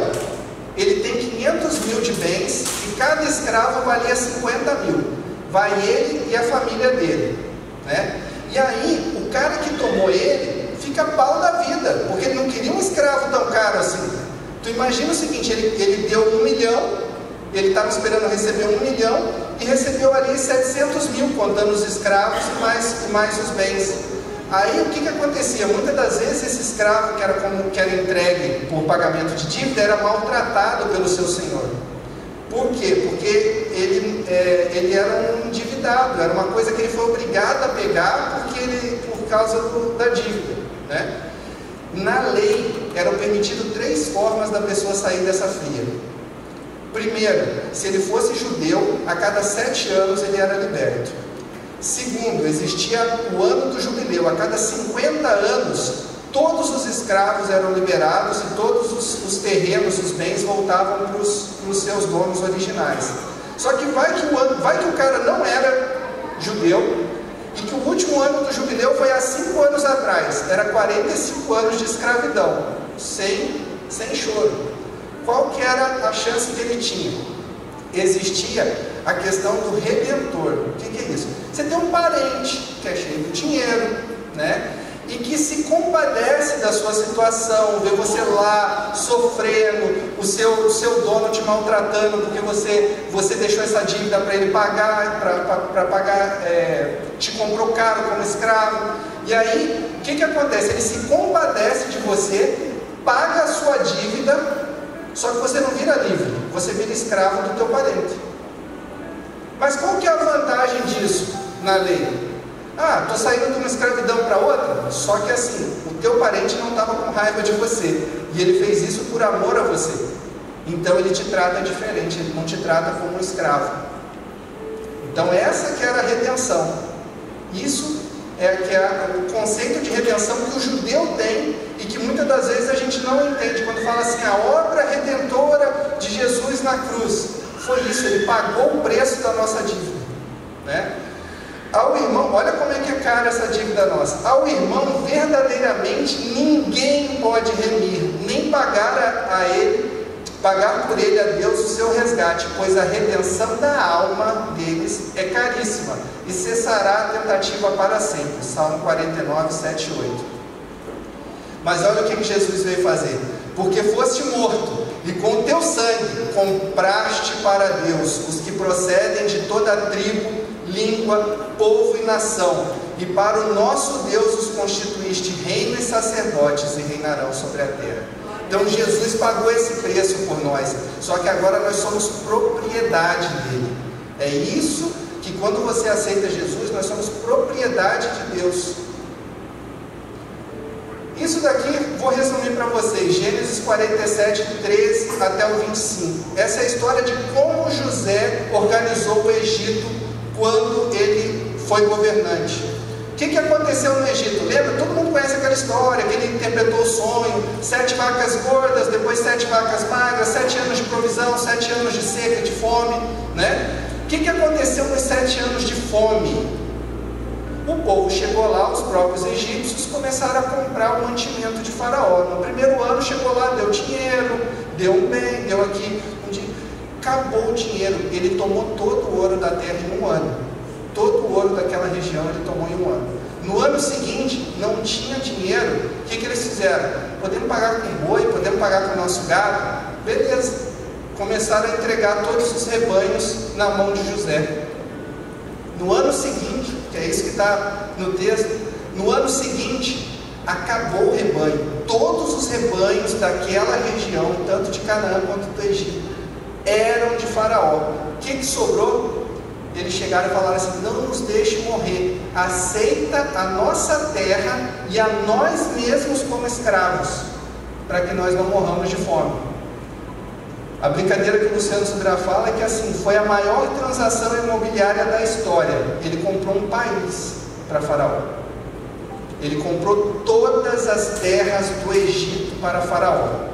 Ele tem 500 mil de bens e cada escravo valia 50 mil. Vai ele e a família dele, né? E aí, o cara que tomou ele fica pau da vida, porque ele não queria um escravo tão caro assim. Tu imagina o seguinte, ele deu 1 milhão, ele estava esperando receber 1 milhão, e recebeu ali 700 mil, contando os escravos e mais os bens. Aí o que acontecia? Muitas das vezes esse escravo que era entregue por pagamento de dívida era maltratado pelo seu senhor. Por quê? Porque ele era um endividado, era uma coisa que ele foi obrigado a pegar por causa da dívida, né? Na lei eram permitidas 3 formas da pessoa sair dessa fria. Primeiro, se ele fosse judeu, a cada 7 anos ele era liberto. Segundo, existia o ano do jubileu. A cada 50 anos, todos os escravos eram liberados e todos os terrenos, os bens voltavam para os seus donos originais. Só que vai que o cara não era judeu e que o último ano do jubileu foi há 5 anos atrás. Era 45 anos de escravidão, sem choro. Qual que era a chance que ele tinha? Existia a questão do redentor. O que é isso? Você tem um parente que é cheio de dinheiro, né? E que se compadece da sua situação, vê você lá sofrendo, o seu dono te maltratando porque você deixou essa dívida para ele pagar, para pagar, te comprou caro como escravo. E aí, o que acontece? Ele se compadece de você, paga a sua dívida. Só que você não vira livre, você vira escravo do teu parente. Mas qual que é a vantagem disso na lei? Estou saindo de uma escravidão para outra, só que assim, o teu parente não estava com raiva de você, e ele fez isso por amor a você. Então ele te trata diferente, ele não te trata como um escravo. Então essa que era a redenção. Isso é o conceito de redenção que o judeu tem e que muitas das vezes a gente não entende quando fala assim, a obra redentora de Jesus na cruz. Foi isso, ele pagou o preço da nossa dívida, né? Ao irmão, olha como é que é cara essa dívida nossa. Ao irmão verdadeiramente ninguém pode remir, nem pagar por ele a Deus o seu resgate, pois a redenção da alma deles é caríssima, e cessará a tentativa para sempre. Salmo 49, 7 e 8. Mas olha o que Jesus veio fazer. Porque foste morto, e com teu sangue compraste para Deus os que procedem de toda a tribo, língua, povo e nação, e para o nosso Deus os constituíste reino e sacerdotes, e reinarão sobre a terra. Então Jesus pagou esse preço por nós, só que agora nós somos propriedade dele. É isso que quando você aceita Jesus, nós somos propriedade de Deus. Isso daqui, vou resumir para vocês, Gênesis 47, 13 até o 25. Essa é a história de como José organizou o Egito quando ele foi governante. O que aconteceu no Egito? Lembra? Todo mundo conhece aquela história, que ele interpretou o sonho, 7 vacas gordas, depois 7 vacas magras, 7 anos de provisão, 7 anos de seca, de fome, né? O que aconteceu nos 7 anos de fome? O povo chegou lá, os próprios egípcios começaram a comprar o mantimento de Faraó. No primeiro ano chegou lá, deu dinheiro, deu um bem, deu aqui um dinheiro. Acabou o dinheiro, ele tomou todo o ouro da terra em um ano. Todo o ouro daquela região ele tomou em um ano. No ano seguinte, não tinha dinheiro. O que eles fizeram? podemos pagar com boi, podemos pagar com o nosso gado. Beleza. Começaram a entregar todos os rebanhos na mão de José. No ano seguinte, que é isso que está no texto, no ano seguinte, acabou o rebanho. Todos os rebanhos daquela região, tanto de Canaã quanto do Egito, eram de Faraó. O que sobrou? Eles chegaram e falaram assim: não nos deixe morrer, aceita a nossa terra e a nós mesmos como escravos, para que nós não morramos de fome. A brincadeira que o Luciano Subirá fala é que assim, foi a maior transação imobiliária da história. Ele comprou um país para Faraó. Ele comprou todas as terras do Egito para Faraó.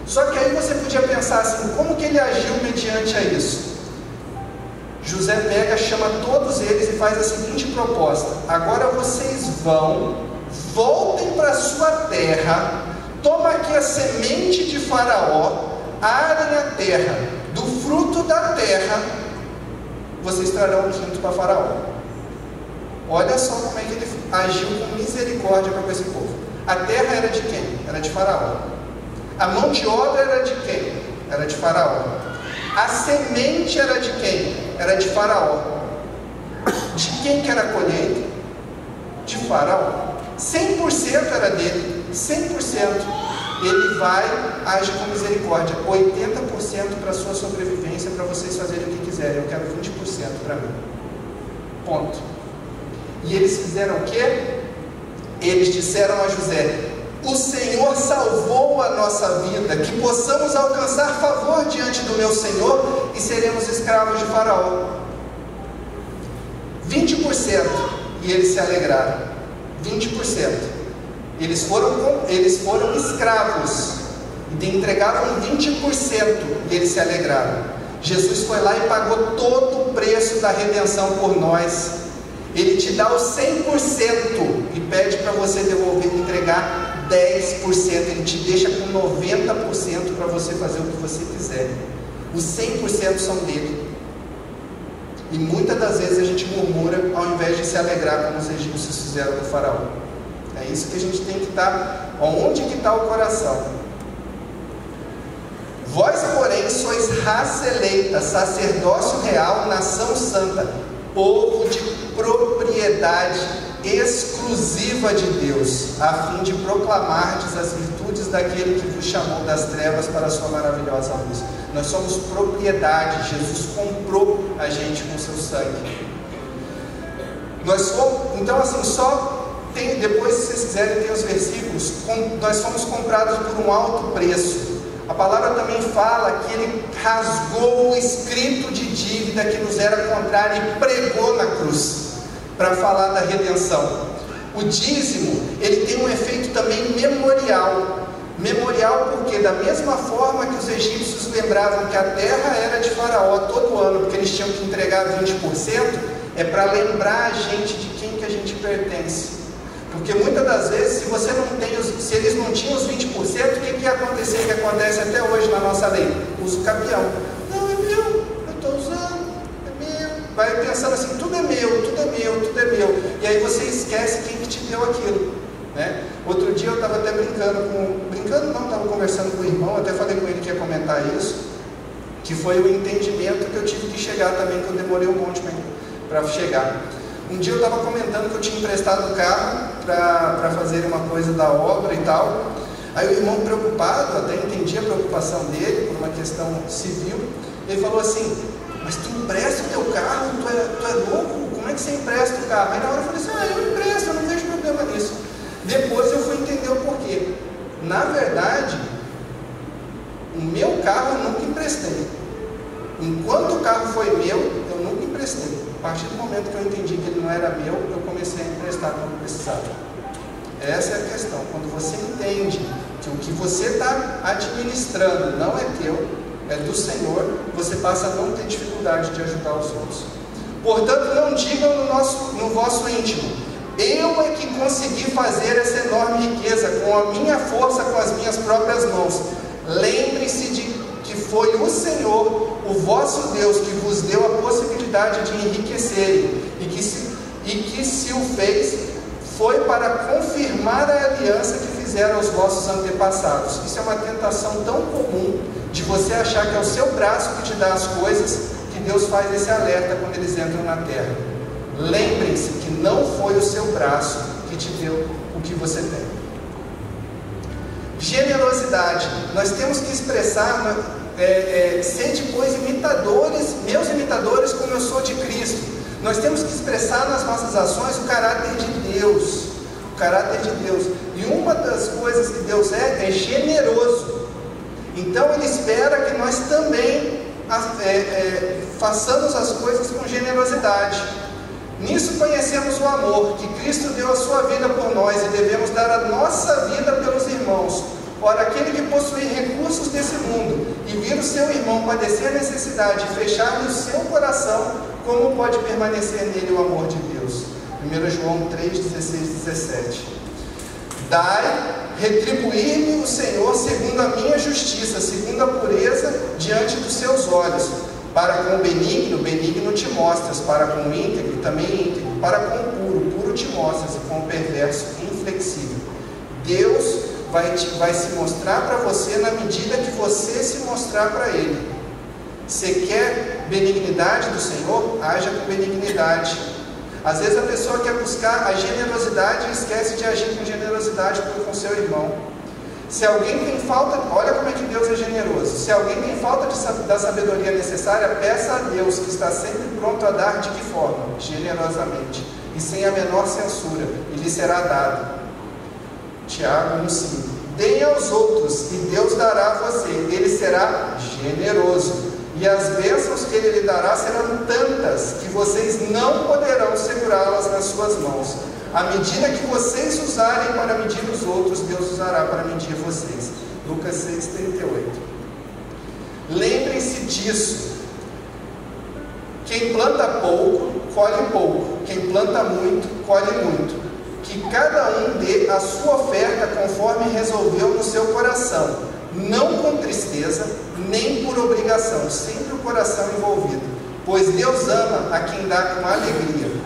Só que aí você podia pensar assim, como que ele agiu mediante a isso? José pega, chama todos eles e faz a seguinte proposta: agora vocês voltem para a sua terra, toma aqui a semente de Faraó, arem a terra, do fruto da terra vocês trarão um quinto para Faraó. Olha só como é que ele agiu com misericórdia para esse povo. A terra era de quem? Era de Faraó. A mão de obra era de quem? Era de Faraó. A semente era de quem? Era de Faraó. De quem que era a colheita? De Faraó. 100% era dele. 100%. Ele vai, age com misericórdia. 80% para a sua sobrevivência, para vocês fazerem o que quiserem. Eu quero 20% para mim. Ponto. E eles fizeram o quê? Eles disseram a José: o Senhor salvou a nossa vida, que possamos alcançar favor diante do meu Senhor e seremos escravos de Faraó. 20%. E eles se alegraram. 20%. Eles foram escravos e entregaram 20% e eles se alegraram. Jesus foi lá e pagou todo o preço da redenção por nós. Ele te dá o 100% e pede para você devolver, entregar 10%. Ele te deixa com 90% para você fazer o que você quiser. Os 100% são dele. E muitas das vezes a gente murmura ao invés de se alegrar, como os egípcios fizeram com o faraó. É isso que a gente tem que estar. Onde que está o coração? Vós, porém, sois raça eleita, sacerdócio real, nação santa, povo de propriedade exclusiva de Deus, a fim de proclamardes as virtudes daquele que vos chamou das trevas para a sua maravilhosa luz. Nós somos propriedade. Jesus comprou a gente com seu sangue. Então assim, depois, se vocês quiserem, tem os versículos. Nós fomos comprados por um alto preço. A palavra também fala que ele rasgou o escrito de dívida que nos era contrário e pregou na cruz, para falar da redenção. O dízimo, ele tem um efeito também memorial. Memorial porque, da mesma forma que os egípcios lembravam que a terra era de Faraó todo ano, porque eles tinham que entregar 20%, é para lembrar a gente de quem que a gente pertence. Porque muitas das vezes, se eles não tinham os 20%, o que ia acontecer? Que acontece até hoje na nossa lei? Usa o capião. Não, é meu, eu estou usando, é meu. Vai pensando assim, tudo é meu, tudo é meu, tudo é meu. E aí você esquece quem que te deu aquilo, né? Outro dia eu estava até estava conversando com o irmão, até falei com ele que ia comentar isso, que foi o entendimento que eu tive que chegar também, que eu demorei um monte para chegar. Um dia eu estava comentando que eu tinha emprestado o carro para fazer uma coisa da obra e tal. Aí o irmão, preocupado, até entendi a preocupação dele por uma questão civil, ele falou assim: mas tu empresta o teu carro? Tu é louco? Como é que você empresta o carro? Aí na hora eu falei assim: eu empresto, eu não vejo problema nisso. Depois eu fui entender o porquê. Na verdade, o meu carro eu nunca emprestei. Enquanto o carro foi meu, eu nunca emprestei. A partir do momento que eu entendi que ele não era meu, eu comecei a emprestar quando precisava. Essa é a questão. Quando você entende que o que você está administrando não é teu, é do Senhor, você passa a não ter dificuldade de ajudar os outros. Portanto, não digam no vosso íntimo: eu é que consegui fazer essa enorme riqueza com a minha força, com as minhas próprias mãos. Lembre-se de que foi o Senhor, o vosso Deus, que vos deu a possibilidade de enriquecerem, e que se o fez, foi para confirmar a aliança que fizeram aos vossos antepassados. Isso é uma tentação tão comum de você achar que é o seu braço que te dá as coisas, que Deus faz esse alerta quando eles entram na terra. Lembrem-se que não foi o seu braço que te deu o que você tem. Generosidade. Nós temos que expressar, ser depois imitadores, meus imitadores como eu sou de Cristo. Nós temos que expressar nas nossas ações o caráter de Deus. O caráter de Deus. E uma das coisas que Deus é generoso. Então Ele espera que nós também façamos as coisas com generosidade. Nisso conhecemos o amor, que Cristo deu a sua vida por nós e devemos dar a nossa vida pelos irmãos. Ora, aquele que possui recursos desse mundo e vir o seu irmão padecer necessidade e fechar-lhe o seu coração, como pode permanecer nele o amor de Deus? 1 João 3, 16, 17. Dai, retribuir-me o Senhor segundo a minha justiça, segundo a pureza diante dos seus olhos. Para com o benigno te mostras, para com o íntegro, também íntegro, para com o puro te mostras, e com o perverso, inflexível. Deus vai se mostrar para você na medida que você se mostrar para Ele. Você quer benignidade do Senhor? Haja com benignidade. Às vezes a pessoa quer buscar a generosidade e esquece de agir com generosidade com seu irmão. Se alguém tem falta, olha como é que Deus é generoso. Se alguém tem falta da sabedoria necessária, peça a Deus, que está sempre pronto a dar. De que forma? Generosamente e sem a menor censura, e lhe será dado. Tiago 1,5. Deem aos outros, e Deus dará a você. Ele será generoso, e as bênçãos que Ele lhe dará serão tantas que vocês não poderão segurá-las nas suas mãos. À medida que vocês usarem para medir os outros, Deus usará para medir vocês. Lucas 6,38. Lembrem-se disso. Quem planta pouco, colhe pouco. Quem planta muito, colhe muito. Que cada um dê a sua oferta conforme resolveu no seu coração, não com tristeza, nem por obrigação, sempre o coração envolvido, pois Deus ama a quem dá com alegria.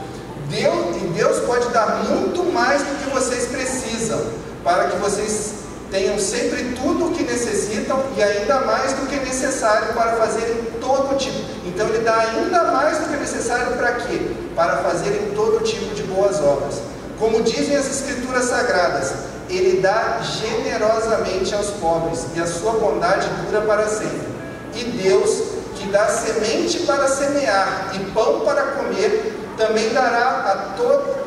Deus pode dar muito mais do que vocês precisam, para que vocês tenham sempre tudo o que necessitam e ainda mais do que é necessário para fazerem todo tipo. Então Ele dá ainda mais do que é necessário para quê? Para fazerem todo tipo de boas obras. Como dizem as Escrituras Sagradas, Ele dá generosamente aos pobres, e a sua bondade dura para sempre. E Deus, que dá semente para semear e pão para comer, também dará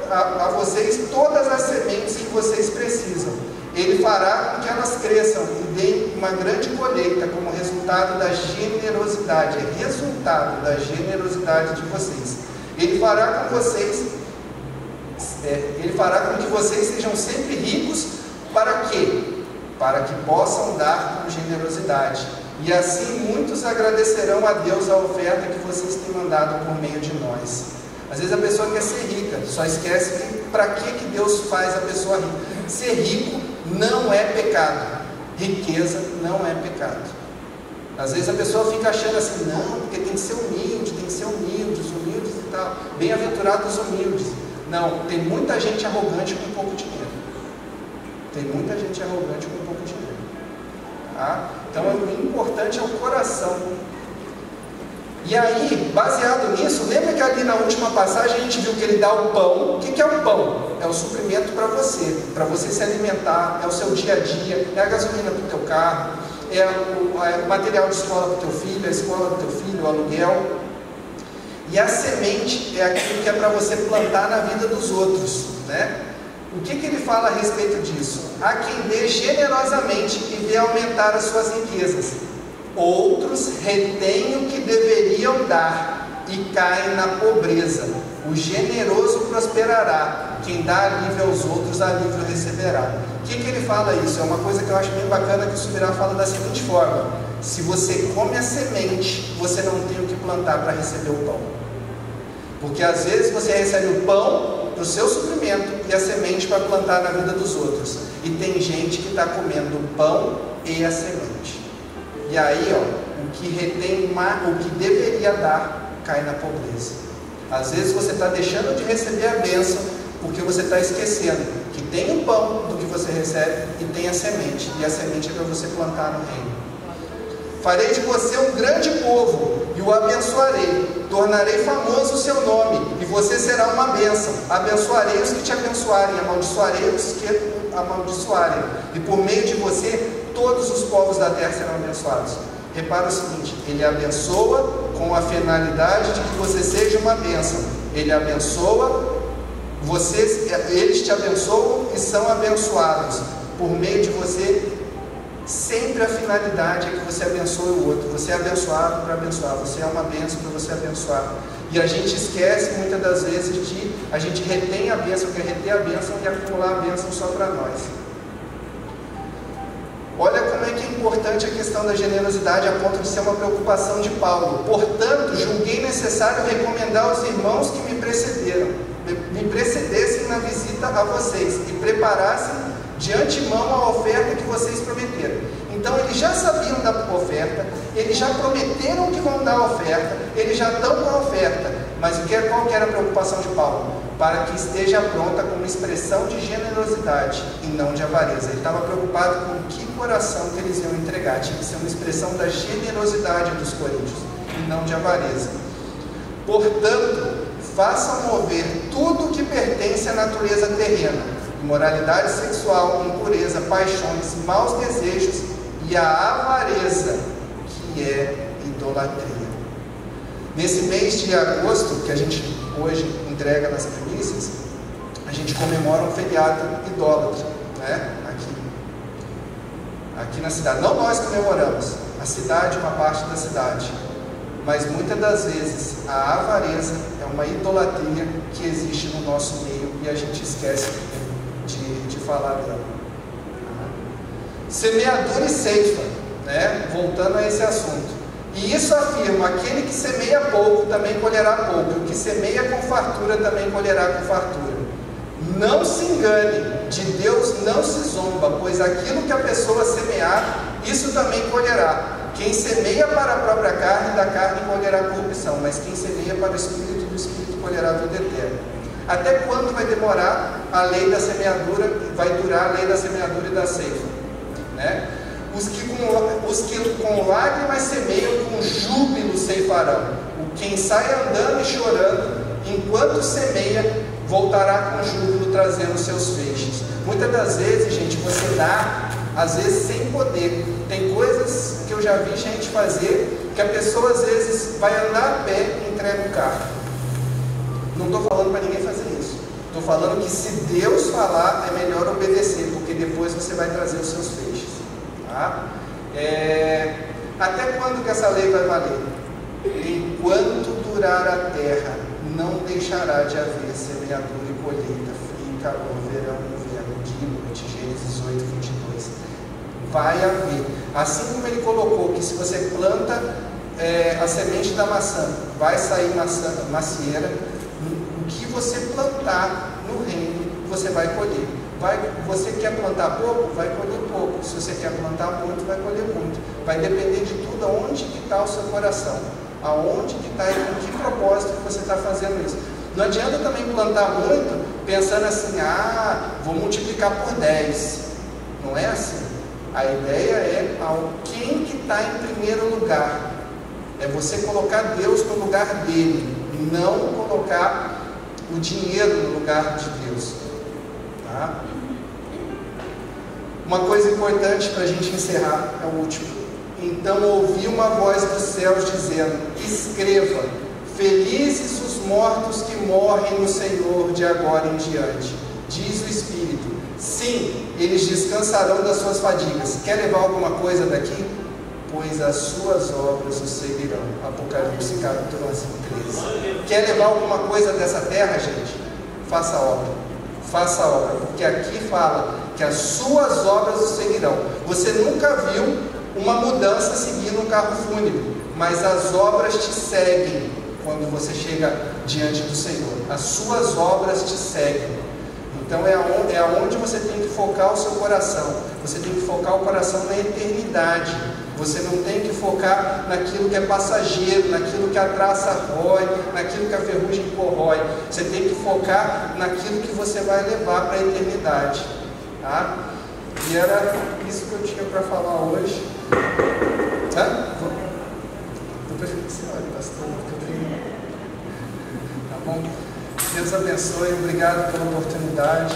a vocês todas as sementes que vocês precisam. Ele fará com que elas cresçam e deem uma grande colheita como resultado da generosidade, de vocês. Ele fará com que vocês sejam sempre ricos. Para quê? Para que possam dar com generosidade. E assim muitos agradecerão a Deus a oferta que vocês têm mandado por meio de nós. Às vezes a pessoa quer ser rica, só esquece que para que Deus faz a pessoa rica. Ser rico não é pecado. Riqueza não é pecado. Às vezes a pessoa fica achando assim, não, porque tem que ser humilde, os humildes e tal. Bem-aventurados os humildes. Não, tem muita gente arrogante com pouco dinheiro. Tá? Então o importante é o coração. E aí, baseado nisso, lembra que ali na última passagem a gente viu que Ele dá o pão. O que é o pão? É o suprimento para você se alimentar, é o seu dia a dia, é a gasolina para o teu carro, é o material de escola para o teu filho, a escola do teu filho, o aluguel. E a semente é aquilo que é para você plantar na vida dos outros, né? O que Ele fala a respeito disso? Há quem dê generosamente e vê aumentar as suas riquezas. Outros retêm o que deveriam dar e caem na pobreza. O generoso prosperará. Quem dá alívio aos outros, alívio receberá. O que Ele fala isso? É uma coisa que eu acho bem bacana, que o Subirá fala da seguinte forma: se você come a semente, você não tem o que plantar para receber o pão. Porque às vezes você recebe o pão para o seu suprimento e a semente para plantar na vida dos outros. E tem gente que está comendo o pão e a semente. E aí, o que retém, o que deveria dar, cai na pobreza. Às vezes você está deixando de receber a bênção porque você está esquecendo que tem o pão do que você recebe e tem a semente, e a semente é para você plantar no reino. Farei de você um grande povo e o abençoarei, tornarei famoso o seu nome e você será uma bênção. Abençoarei os que te abençoarem, amaldiçoarei os que amaldiçoarem, e por meio de você todos os povos da terra serão abençoados. Repara o seguinte, ele abençoa com a finalidade de que você seja uma bênção. Ele abençoa, eles te abençoam e são abençoados. Por meio de você, sempre a finalidade é que você abençoe o outro. Você é abençoado para abençoar, você é uma bênção para você abençoar. E a gente esquece muitas das vezes a gente retém a bênção, quer reter a bênção e acumular a bênção só para nós. Olha como é que é importante a questão da generosidade a ponto de ser uma preocupação de Paulo. Portanto, julguei necessário recomendar aos irmãos que me precedessem na visita a vocês e preparassem de antemão a oferta que vocês prometeram. Então eles já sabiam da oferta, eles já prometeram que vão dar a oferta, eles já estão com a oferta. Mas qual que era a preocupação de Paulo? Para que esteja pronta como expressão de generosidade e não de avareza. Ele estava preocupado com que coração que eles iam entregar. Tinha que ser uma expressão da generosidade dos coríntios e não de avareza. Portanto, façam mover tudo o que pertence à natureza terrena: imoralidade sexual, impureza, paixões, maus desejos e a avareza, que é idolatria. Nesse mês de agosto, que a gente hoje entrega nas primícias, a gente comemora um feriado idólatra, né? Aqui na cidade. Não nós comemoramos, a cidade, uma parte da cidade. Mas muitas das vezes a avareza é uma idolatria que existe no nosso meio e a gente esquece de falar dela. Semeadura e ceifa, né? Voltando a esse assunto. E isso afirma: aquele que semeia pouco também colherá pouco, e o que semeia com fartura também colherá com fartura. Não se engane, de Deus não se zomba, pois aquilo que a pessoa semear, isso também colherá. Quem semeia para a própria carne, da carne colherá corrupção, mas quem semeia para o Espírito, do Espírito colherá a vida eterna. Até quando vai demorar a lei da semeadura, vai durar a lei da semeadura e da ceifa, né? Os que com lágrimas semeiam, com júbilo ceifarão. Quem sai andando e chorando, enquanto semeia, voltará com júbilo trazendo seus feixes. Muitas das vezes, gente, você dá, às vezes sem poder. Tem coisas que eu já vi gente fazer, que a pessoa às vezes vai andar a pé e entrega o carro. Não estou falando para ninguém fazer isso. Estou falando que se Deus falar, é melhor obedecer, porque depois você vai trazer os seus feixes. Tá? Até quando que essa lei vai valer? Enquanto durar a terra, não deixará de haver semeadura e colheita, frio e calor, verão e inverno, dia e noite. Gênesis 8:22. Vai haver. Assim como ele colocou que se você planta a semente da maçã, vai sair macieira, o que você plantar no reino, você vai colher. Você quer plantar pouco? Vai colher pouco. Se você quer plantar muito, vai colher muito. Vai depender de tudo, aonde que está o seu coração, aonde que está e com que propósito que você está fazendo isso. Não adianta também plantar muito, pensando assim, vou multiplicar por 10. Não é assim. A ideia é quem que está em primeiro lugar. É você colocar Deus no lugar dele, não colocar o dinheiro no lugar de Deus. Tá? Uma coisa importante para a gente encerrar, é o último. Então ouvi uma voz dos céus dizendo: escreva, felizes os mortos que morrem no Senhor de agora em diante. Diz o Espírito: sim, eles descansarão das suas fadigas. Quer levar alguma coisa daqui? Pois as suas obras o seguirão. Apocalipse capítulo 13. Quer levar alguma coisa dessa terra, gente? Faça a obra. Faça a obra, porque aqui fala que as suas obras o seguirão. Você nunca viu uma mudança seguindo um carro fúnebre, mas as obras te seguem quando você chega diante do Senhor. As suas obras te seguem. Então é aonde você tem que focar o seu coração. Você tem que focar o coração na eternidade. Você não tem que focar naquilo que é passageiro, naquilo que a traça rói, naquilo que a ferrugem corrói. Você tem que focar naquilo que você vai levar para a eternidade. Tá? E era isso que eu tinha para falar hoje. Tá? Depois você olha, pastor, porque eu tenho... Tá bom? Deus abençoe, obrigado pela oportunidade.